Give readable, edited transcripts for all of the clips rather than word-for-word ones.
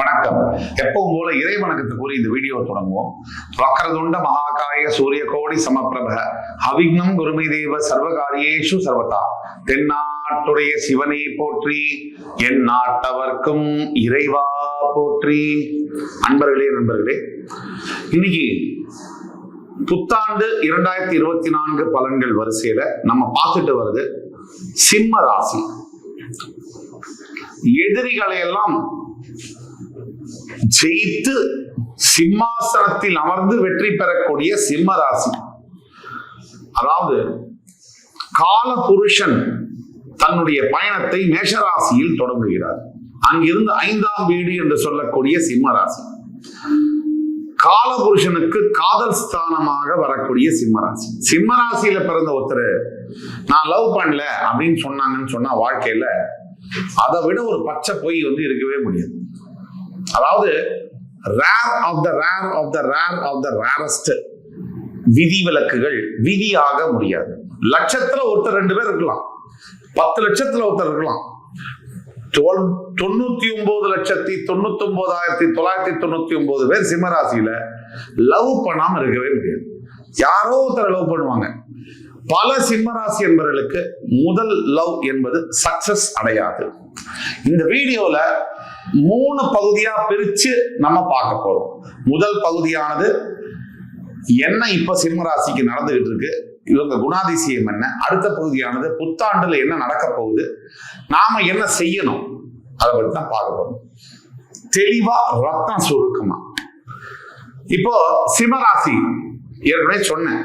வணக்கம். எப்பவும் போல இறை வணக்கத்தை கூறி இந்த வீடியோ தொடங்குவோம். வக்ரதுண்ட மகாகாய சூரிய கோடி சமப்பிரப அவிக்னம் குருமை தேவ சர்வகாரியேஷு சர்வதா. தென்னாட்டுடைய சிவனை போற்றி, என் நாட்டவர்க்கும் இறைவா போற்றி. நண்பர்களே, இன்னைக்கு புத்தாண்டு 2024 பலன்கள் வரிசையில நம்ம பார்த்துட்டு வருது சிம்ம ராசி. எதிரிகளை எல்லாம் ஜெயித்து சிம்மாசனத்தில் அமர்ந்து வெற்றி பெறக்கூடிய சிம்ம ராசி. அதாவது கால புருஷன் தன்னுடைய பயணத்தை மேஷராசியில் தொடங்குகிறார். அங்கிருந்து 5ஆம் வீடு என்று சொல்லக்கூடிய சிம்ம ராசி. காலபுருஷனுக்கு காதல் ஸ்தானமாக வரக்கூடிய சிம்மராசி. சிம்மராசியில பிறந்த ஒருத்தர் நான் லவ் பண்ணல அப்படின்னு சொன்னாங்கன்னு சொன்னா வாழ்க்கையில அதை விட ஒரு பச்சை பொய் இருக்கவே முடியாது. அதாவது ரேர் ஆஃப் த ரேரஸ்ட் விதி விலக்குகள் விதியாக முடியாது. லட்சத்துல ஒருத்தர் 2 பேர் இருக்கலாம், 10 லட்சத்துல ஒருத்தர் இருக்கலாம். 99,99,999 பேர் சிம்மராசியில லவ் பண்ணாம இருக்கவே முடியாது. யாரோ ஒருத்தர் லவ் பண்ணுவாங்க. பல சிம்மராசி என்பவர்களுக்கு முதல் லவ் என்பது சக்சஸ் அடையாது. இந்த வீடியோல 3 பகுதியா பிரிச்சு நம்ம பார்க்க போறோம். முதல் பகுதியானது என்ன இப்ப சிம்மராசிக்கு நடந்துகிட்டு இருக்கு, இவங்க குணாதிசயம் என்ன. அடுத்த பகுதியானது புத்தாண்டுல என்ன நடக்க போகுது, நாம என்ன செய்யணும், அதை பத்தி தான் பார்க்க போறோம். தெளிவா ரத்தம் சுருக்கமா. இப்போ சிம்மராசி ஏற்கனவே சொன்னேன்,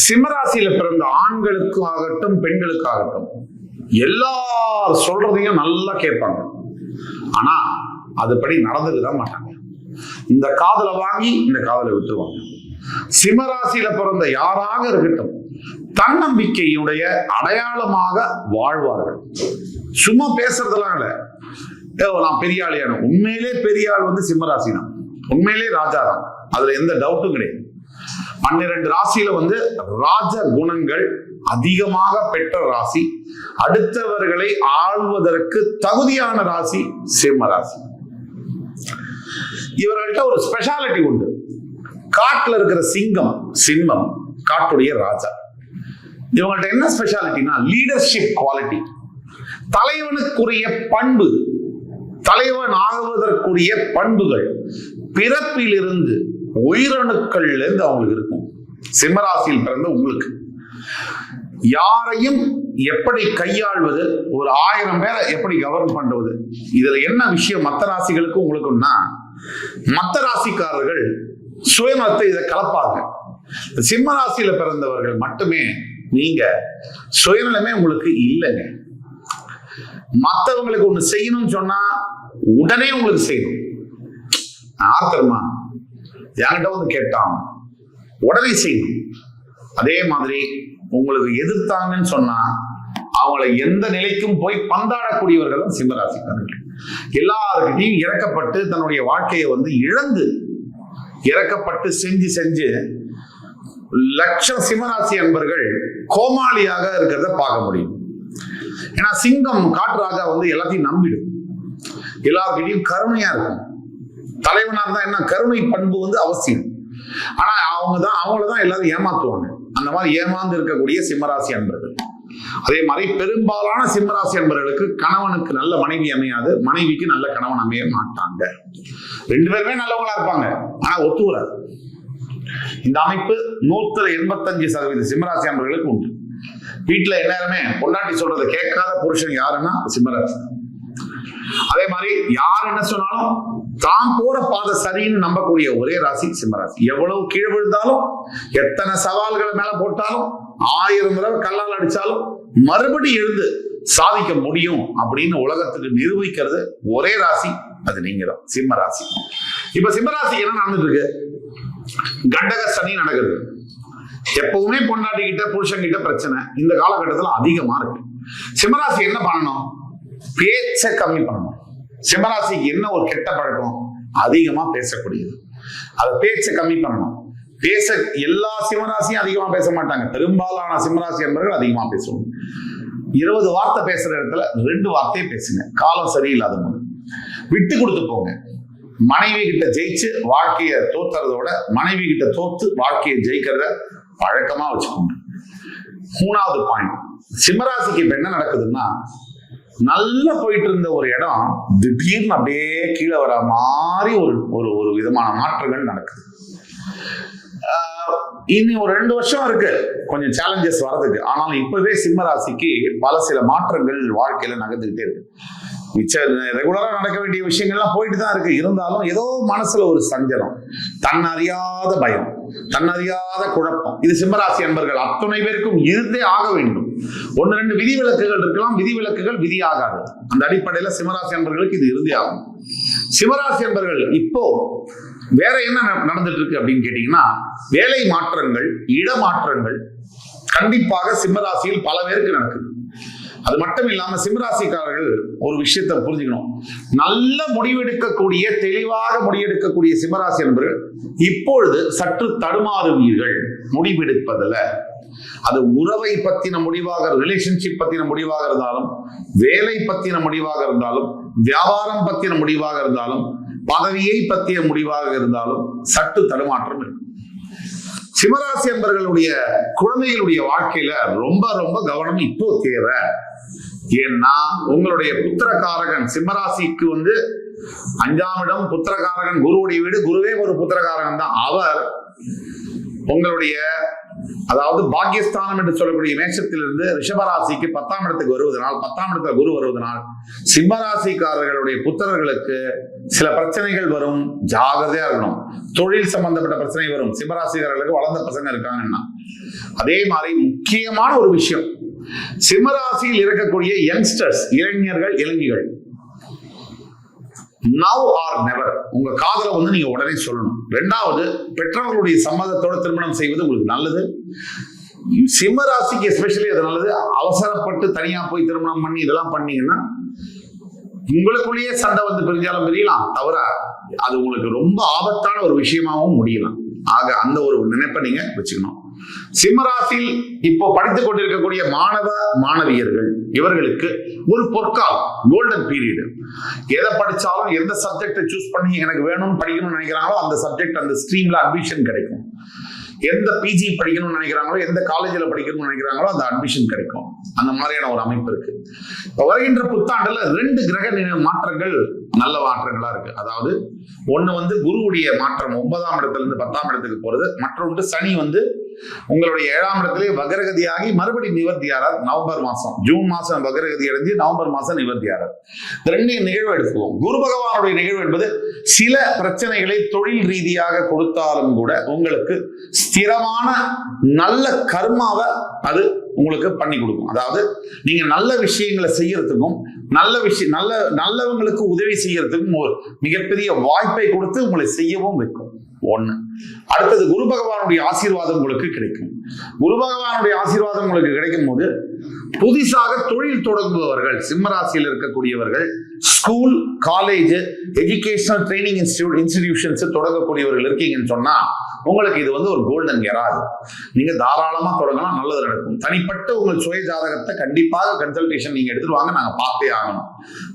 சிம்மராசியில பிறந்த ஆண்களுக்காகட்டும் பெண்களுக்காகட்டும் எல்லார் சொல்றதையும் நல்லா கேட்பாங்க. ஆனா அதுபடி நடந்துதான் மாட்டாங்க. இந்த காதலை வாங்கி இந்த காதலை விட்டுருவாங்க. சிம்மராசியில பிறந்த யாராக இருக்கட்டும் தன்னம்பிக்கையுடைய அடையாளமாக வாழ்வார்கள். சும்மா பேசுறதுலாம் இல்ல, நான் பெரிய ஆளியான. உண்மையிலே பெரிய ஆள் சிம்மராசி தான், உண்மையிலே ராஜா தான், அதுல எந்த டவுட்டும் கிடையாது. 12 ராசியில ராஜ குணங்கள் அதிகமாக பெற்ற ராசி, அடுத்தவர்களை ஆள்வதற்கு தகுதியான ராசி சிம்ம ராசி. இவர்கள்ட்ட ஒரு ஸ்பெஷாலிட்டி உண்டு. காட்டுல இருக்கிற சிம்மம் காட்டுடைய ராஜா. இவங்கள்ட்ட என்ன ஸ்பெஷாலிட்டினா லீடர்ஷிப் குவாலிட்டி. தலைவனுக்குரிய பண்பு, தலைவன் ஆகுவதற்குரிய பண்புகள் பிறப்பிலிருந்து உயிரணுக்கள்ல இருந்து அவங்களுக்கு இருக்கும். சிம்மராசியில் பிறந்த உங்களுக்கு யாரையும் எப்படி கையாள்வது, ஒரு 1000 பேரை எப்படி கவர்ன் பண்றது, இதுல என்ன விஷயம் மத்த ராசிகளுக்கும் உங்களுக்குன்னா, மத்த ராசிக்காரர்கள் சுயநலத்தை இதை கலப்பாங்க. சிம்ம ராசியில பிறந்தவர்கள் மட்டுமே நீங்க சுயநலமே உங்களுக்கு இல்லைங்க. மற்றவங்களுக்கு ஒண்ணு செய்யணும்னு சொன்னா உடனே உங்களுக்கு செய்யணும். ஆர்த்தமா என்கிட்ட கேட்டான் உடனே செய்யணும். அதே மாதிரி உங்களுக்கு எதிர்த்தாங்கன்னு சொன்னா அவங்களை எந்த நிலைக்கும் போய் பந்தாடக்கூடியவர்கள் சிம்மராசிக்காரர்கள். எல்லாருக்கிட்டையும் இறக்கப்பட்டு தன்னுடைய வாழ்க்கையை இழந்து இறக்கப்பட்டு செஞ்சு லட்சம் சிம்மராசி அன்பர்கள் கோமாளியாக இருக்கிறத பார்க்க முடியும். ஏன்னா சிங்கம் காட்டுராஜா எல்லாத்தையும் நம்பிடும், எல்லார்கிட்டையும் கருணையா இருக்கும். தலைவனா இருந்தா என்ன, கருணை பண்பு அவசியம். ஆனா அவங்களதான் எல்லாரும் ஏமாத்துவாங்க. அந்த மாதிரி ஏமாந்து இருக்கக்கூடிய சிம்மராசி அன்பர்கள். அதே மாதிரி பெரும்பாலான சிம்மராசி அன்பர்களுக்கு கணவனுக்கு நல்ல மனைவி அமையாது, மனைவிக்கு நல்ல கணவன் அமைய மாட்டாங்க. 2 பேருமே நல்லவங்களா இருப்பாங்க, ஆனா ஒத்து வராது. இந்த அமைப்பு 185% சிம்மராசி அன்பர்களுக்கு உண்டு. வீட்டுல எல்லாருமே பொண்டாட்டி சொல்றதை கேட்காத புருஷன் யாருன்னா சிம்மராசி. அதே மாதிரி யார் என்ன சொன்னாலும் தான் போற பாதை சரின்னு நம்பக்கூடிய ஒரே ராசி சிம்மராசி. எவ்வளவு கீழே விழுந்தாலும், எத்தனை சவால்களை மேல போட்டாலும், 1000 தடவை கல்லால் அடிச்சாலும் மறுபடி எழுந்து சாதிக்க முடியும் அப்படின்னு உலகத்துக்கு நிரூபிக்கிறது ஒரே ராசி, அது நீங்க தான், சிம்ம ராசி. இப்ப சிம்மராசிக்கு என்ன நடந்துட்டு இருக்கு, கண்டக சனி நடக்குது. எப்பவுமே பொண்டாட்டி கிட்ட புருஷன் கிட்ட பிரச்சனை இந்த காலகட்டத்தில் அதிகமா இருக்கு. சிம்மராசி என்ன பண்ணணும், பேச்ச கம்மி பண்ணணும். சிம்மராசிக்கு என்ன ஒரு கெட்ட பழக்கம், அதிகமா பேசக்கூடியது. அதை பேச்ச கம்மி பண்ணணும். எல்லா சிம்மராசியும் அதிகமா பேச மாட்டாங்க, பெரும்பாலான சிம்மராசி என்பவர்கள் அதிகமா பேசுவாங்க. 20 வார்த்தை பேசுற இடத்துல 2 வார்த்தையை பேசுங்க, காலம் சரியில்லாத போது. விட்டு கொடுத்து போங்க. மனைவி கிட்ட ஜெயிச்சு வாழ்க்கையை தோத்துறதோட மனைவி கிட்ட தோத்து வாழ்க்கையை ஜெயிக்கிறத பழக்கமா வச்சுக்கோங்க. 3வது பாயிண்ட், சிம்மராசிக்கு இப்ப என்ன நடக்குதுன்னா, நல்லா போயிட்டு இருந்த ஒரு இடம் திடீர்னு அப்படியே கீழே வர மாதிரி ஒரு விதமான மாற்றங்கள் நடக்குது. இனி ஒரு 2 வருஷம் இருக்கு கொஞ்சம் சேலஞ்சஸ் வர்றதுக்கு. ஆனாலும் இப்பவே சிம்மராசிக்கு சில மாற்றங்கள் வாழ்க்கையில நகர்ந்துகிட்டே இருக்கு. ரெகுலரா நடக்க வேண்டிய விஷயங்கள்லாம் போயிட்டு தான் இருக்கு. இருந்தாலும் ஏதோ மனசுல ஒரு சஞ்சலம், தன்னறியாத பயம், தன்னறியாத குழப்பம், இது சிம்மராசி அன்பர்கள் அத்தனை பேருக்கும் இருந்தே ஆக வேண்டும். 1-2 விதிவிலக்குகள் இருக்கலாம், விதிவிலக்குகள் விதியாகாது. அந்த அடிப்படையில சிம்மராசி அன்பர்களுக்கு இது இருந்தே ஆகும். சிம்மராசி அன்பர்கள் இப்போ வேற என்ன நடந்துட்டு இருக்கு அப்படின்னு கேட்டீங்கன்னா, வேலை மாற்றங்கள், இடமாற்றங்கள் கண்டிப்பாக சிம்மராசியில் பல பேருக்கு நடக்குது. அது மட்டும் இல்லாம சிம்மராசிக்காரர்கள் ஒரு விஷயத்தை புரிஞ்சுக்கணும். நல்ல முடிவெடுக்கக்கூடிய, தெளிவாக முடிவெடுக்கக்கூடிய சிம்மராசி என்பவர்கள் இப்பொழுது சற்று தடுமாறுவீர்கள் முடிவெடுப்பதில். அது உறவை பத்தின முடிவாக, ரிலேஷன்ஷிப் பத்தின முடிவாக இருந்தாலும், வேலை பத்தின முடிவாக இருந்தாலும், வியாபாரம் பத்தின முடிவாக இருந்தாலும், பதவியை பற்றிய முடிவாக இருந்தாலும் சற்று தடுமாற்றம் இருக்கு. சிம்மராசி என்பவர்களுடைய குழந்தைகளுடைய வாழ்க்கையில ரொம்ப ரொம்ப கவனம் இப்போ தேவை. ஏன்னா உங்களுடைய புத்திரகாரகன் சிம்மராசிக்கு 5ஆம் இடம் புத்திரகாரகன், குருவுடைய வீடு. குருவே ஒரு புத்திரகாரகன் தான். அவர் உங்களுடைய அதாவது பாக்கியஸ்தானம் என்று சொல்லக்கூடிய மேஷத்திலிருந்து ரிஷபராசிக்கு 10ஆம் இடத்துக்கு வருவதனால், 10ஆம் இடத்துல குரு வருவதனால் சிம்மராசிக்காரர்களுடைய புத்திரர்களுக்கு சில பிரச்சனைகள் வரும். ஜாகிரதையா இருக்கணும். தொழில் சம்பந்தப்பட்ட பிரச்சனை வரும். சிம்மராசிக்காரர்களுக்கு வளர்ந்த பசங்க இருக்காங்கன்னா. அதே மாதிரி முக்கியமான ஒரு விஷயம், சிம்மராசியில் இருக்கக்கூடிய யங்ஸ்டர்ஸ், இளைஞர்கள், இளைஞர்கள், நவ் ஆர் நெவர் உங்க காதல நீங்க உடனே சொல்லணும். 2வது, பெற்றோர்களுடைய சம்மதத்தோட திருமணம் செய்வது உங்களுக்கு நல்லது. சிம்மராசிக்கு எஸ்பெஷலி அது நல்லது. அவசரப்பட்டு தனியா போய் திருமணம் பண்ணி இதெல்லாம் பண்ணீங்கன்னா உங்களுக்குள்ளேயே சண்டை பிரிஞ்சாலும் பிரியலாம், தவிர அது உங்களுக்கு ரொம்ப ஆபத்தான ஒரு விஷயமாகவும் முடியலாம். ஆக அந்த ஒரு நினைப்பை நீங்க வச்சுக்கணும். சிம்மராசியில் இப்போ படித்துக் கொண்டிருக்கக்கூடிய மாணவ மாணவியர்கள், இவர்களுக்கு ஒரு பொற்காலம், கோல்டன் பீரியட். எதை படிச்சாலும், எந்த சப்ஜெக்டை சூஸ் பண்ணி எனக்கு வேணும்னு படிக்கணும்னு நினைக்கிறாங்களோ அந்த சப்ஜெக்ட், அந்த ஸ்ட்ரீம்ல அட்மிஷன் கிடைக்கும். எந்த பிஜி படிக்கணும்னு நினைக்கிறாங்களோ, எந்த காலேஜில் படிக்கணும்னு நினைக்கிறாங்களோ அந்த அட்மிஷன் கிடைக்கும். அந்த மாதிரியான ஒரு அமைப்பு இருக்கு. வருகின்ற புத்தாண்டுல 2 கிரக மாற்றங்கள் நல்ல மாற்றங்களா இருக்கு. அதாவது ஒண்ணு குருவுடைய மாற்றம் 9ஆம் இடத்துல இருந்து 10ஆம் இடத்துக்கு போறது. மற்றொன்று சனி உங்களுடைய 7ஆம் இடத்திலே வக்ரகதியாகி மறுபடியும் நிவர்த்தியாரார். நவம்பர் மாசம், ஜூன் மாசம் வக்ரகதி அடைஞ்சு நவம்பர் மாசம் நிவர்த்தியாரார். 2 நிகழ்வு எடுத்துக்குவோம். குரு பகவானுடைய நிகழ்வு என்பது சில பிரச்சனைகளை தொழில் ரீதியாக கொடுத்தாலும் கூட உங்களுக்கு ஸ்திரமான நல்ல கர்மாவை அது உங்களுக்கு பண்ணி கொடுக்கும். அதாவது நீங்க நல்ல விஷயங்களை செய்யறதுக்கும், நல்லவங்களுக்கு உதவி செய்யறதுக்கும் ஒரு மிகப்பெரிய வாய்ப்பை கொடுத்து உங்களை செய்யவும் வைக்கும். 1. அடுத்தது, குரு பகவானுடைய ஆசீர்வாதம் உங்களுக்கு கிடைக்கும். குரு பகவானுடைய ஆசீர்வாதம் உங்களுக்கு கிடைக்கும் போது புதிதாக தொழில் தொடங்குபவர்கள், சிம்மராசியில் இருக்கக்கூடியவர்கள், school, college, educational training institutions தொடங்கக்கூடியவர்கள் இருக்கீங்கன்னு சொன்னா உங்களுக்கு இது ஒரு கோல்டன் எராது. நீங்க தாராளமா தொடங்கலாம், நல்லது நடக்கும். தனிப்பட்ட உங்கள் சுய ஜாதகத்தை கண்டிப்பாக கன்சல்டேஷன் நீங்க எடுத்துட்டு வாங்க, நாங்க பார்த்தே ஆகணும்.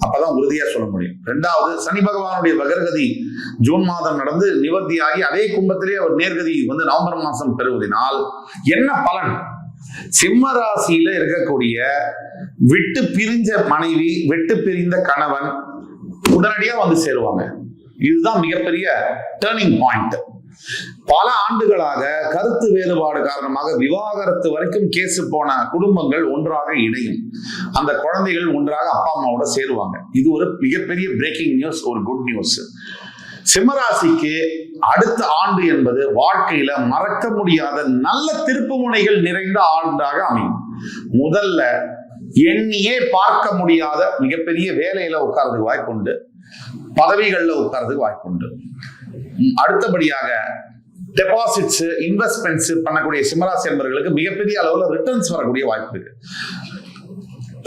அப்பதான் உறுதியா சொல்ல முடியும். 2வது, சனி பகவானுடைய வக்ரகதி ஜூன் மாதம் நடந்து நிவர்த்தியாகி அதே கும்பத்திலேயே அவர் நேர்கதி நவம்பர் மாசம் பெறுவதனால் என்ன பலன்? சிம்ம ராசியில இருக்கக்கூடிய விட்டு பிரிஞ்ச மனைவி, விட்டு பிரிந்த கணவன் உடனடியா சேருவாங்க. இதுதான் மிகப்பெரிய டர்னிங் பாயிண்ட். பல ஆண்டுகளாக கருத்து வேறுபாடு காரணமாக விவாகரத்து வரைக்கும் கேஸ் போன குடும்பங்கள் ஒன்றாக இணையும். அந்த குழந்தைகள் ஒன்றாக அப்பா அம்மாவோட சேருவாங்க. இது ஒரு மிகப்பெரிய பிரேக்கிங் நியூஸ், ஒரு குட் நியூஸ். சிம்மராசிக்கு அடுத்த ஆண்டு என்பது வாழ்க்கையில மறக்க முடியாத நல்ல திருப்பு முனைகள் நிறைந்த ஆண்டாக அமையும். முதல்ல எண்ணியே பார்க்க முடியாத மிகப்பெரிய வேலையில உட்கார்றதுக்கு வாய்ப்புண்டு, பதவிகள்ல உட்கார்றதுக்கு வாய்ப்புண்டு. அடுத்தபடியாக டெபாசிட்ஸ், இன்வெஸ்ட்மெண்ட்ஸ் பண்ணக்கூடிய சிம்மராசி என்பவர்களுக்கு மிகப்பெரிய அளவுல ரிட்டர்ன்ஸ் வரக்கூடிய வாய்ப்பு இருக்கு.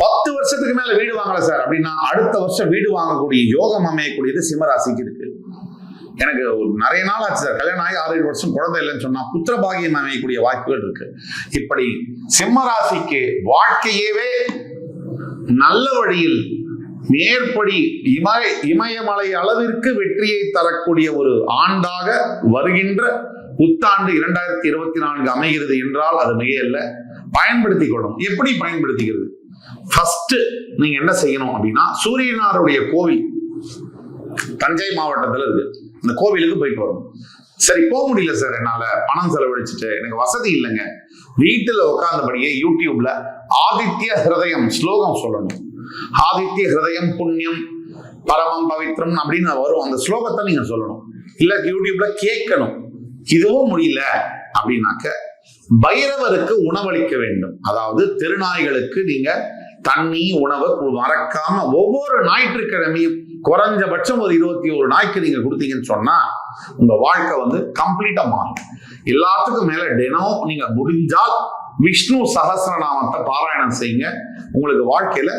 10 வருஷத்துக்கு மேல வீடு வாங்கல சார் அப்படின்னா அடுத்த வருஷம் வீடு வாங்கக்கூடிய யோகம் அமையக்கூடியது சிம்மராசிக்கு இருக்கு. எனக்கு நிறைய நாள் ஆச்சு சார், கல்யாணம் ஆகி 6-7 வருஷம் குழந்தை இல்லைன்னு சொன்னா புத்திர பாகியம் அமையக்கூடிய வாய்ப்புகள் இருக்கு. இப்படி சிம்மராசிக்கு வாழ்க்கையவே நல்ல வழியில் மேற்படி இமயமலை அளவிற்கு வெற்றியை தரக்கூடிய ஒரு ஆண்டாக வருகின்ற புத்தாண்டு 2024 அமைகிறது என்றால் அது மிக இல்ல. பயன்படுத்திக் கொள்ளணும். எப்படி பயன்படுத்திக்கிறது? ஃபர்ஸ்ட் நீங்க என்ன செய்யணும் அப்படின்னா, சூரியனாருடைய கோவில் தஞ்சை மாவட்டத்துல இருக்கு. இந்த கோவிலுக்கு போயிட்டு வரணும். சரி, போக முடியல சார், என்னால பணம் செலவழிச்சுட்டு எனக்கு வசதி இல்லைங்க, வீட்டுல உட்கார்ந்தபடியே யூடியூப்ல ஆதித்ய ஹிருதயம் ஸ்லோகம் சொல்லணும். ஆதித்ய ஹிருதயம் புண்ணியம் பரமம் பவித்ரம் அப்படின்னு வரும். அந்த ஸ்லோகத்தை நீங்க சொல்லணும். இல்ல யூடியூப்ல கேட்கணும். இதுவும் முடியல அப்படின்னாக்க பைரவருக்கு உணவளிக்க வேண்டும். அதாவது தெருநாய்களுக்கு நீங்க தண்ணி உணவை மறக்காம ஒவ்வொரு ஞாயிற்றுக்கிழமையும் குறைஞ்சபட்சம் ஒரு 21 நாய்க்கு நீங்க கொடுத்தீங்கன்னு சொன்னா உங்க வாழ்க்கை கம்ப்ளீட்டா மாறும். எல்லாத்துக்கும் மேல தினம் நீங்க முடிஞ்சால் விஷ்ணு சகஸ்ரநாமத்தை பாராயணம் செய்யுங்க. உங்களுக்கு வாழ்க்கையில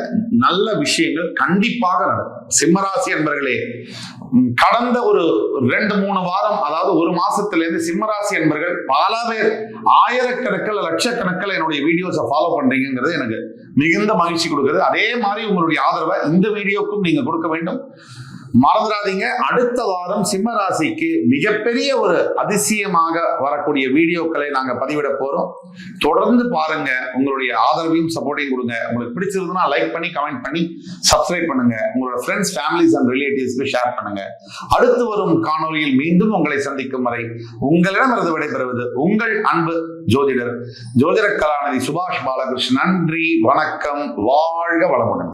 நல்ல விஷயங்கள் கண்டிப்பாக நடக்கும். சிம்மராசி என்பர்களே, கடந்த ஒரு 2-3 வாரம், அதாவது ஒரு மாசத்துல இருந்து சிம்மராசி என்பர்கள் பல பேர் ஆயிரக்கணக்கில் லட்சக்கணக்கில் என்னுடைய வீடியோஸை ஃபாலோ பண்றீங்கிறது எனக்கு மிகுந்த மகிழ்ச்சி கொடுக்குது. அதே மாதிரி உங்களுடைய ஆதரவை இந்த வீடியோக்கும் நீங்க கொடுக்க வேண்டும். மறந்துடாதீங்க, அடுத்த வாரம் சிம்ம ராசிக்கு மிகப்பெரிய ஒரு அதிசயமாக வரக்கூடிய வீடியோக்களை நாங்க பதிவிட போறோம். தொடர்ந்து பாருங்க. உங்களுடைய ஆதரவையும் சப்போர்ட்டையும் கொடுங்க. உங்களுக்கு பிடிச்சிருந்ததுன்னா லைக் பண்ணி கமெண்ட் பண்ணி சப்ஸ்கிரைப் பண்ணுங்க. உங்களோட ஃப்ரெண்ட்ஸ், ஃபேமிலிஸ் அண்ட் ரிலேட்டிவ்ஸ்க்கு ஷேர் பண்ணுங்க. அடுத்து வரும் காணொலியில் மீண்டும் உங்களை சந்திக்கும் வரை உங்களிடமிருந்து விடைபெறுவது உங்கள் அன்பு ஜோதிடர் ஜோதிட கலாநிதி சுபாஷ் பாலகிருஷ்ணன். நன்றி, வணக்கம், வாழ்க வளமுடன்.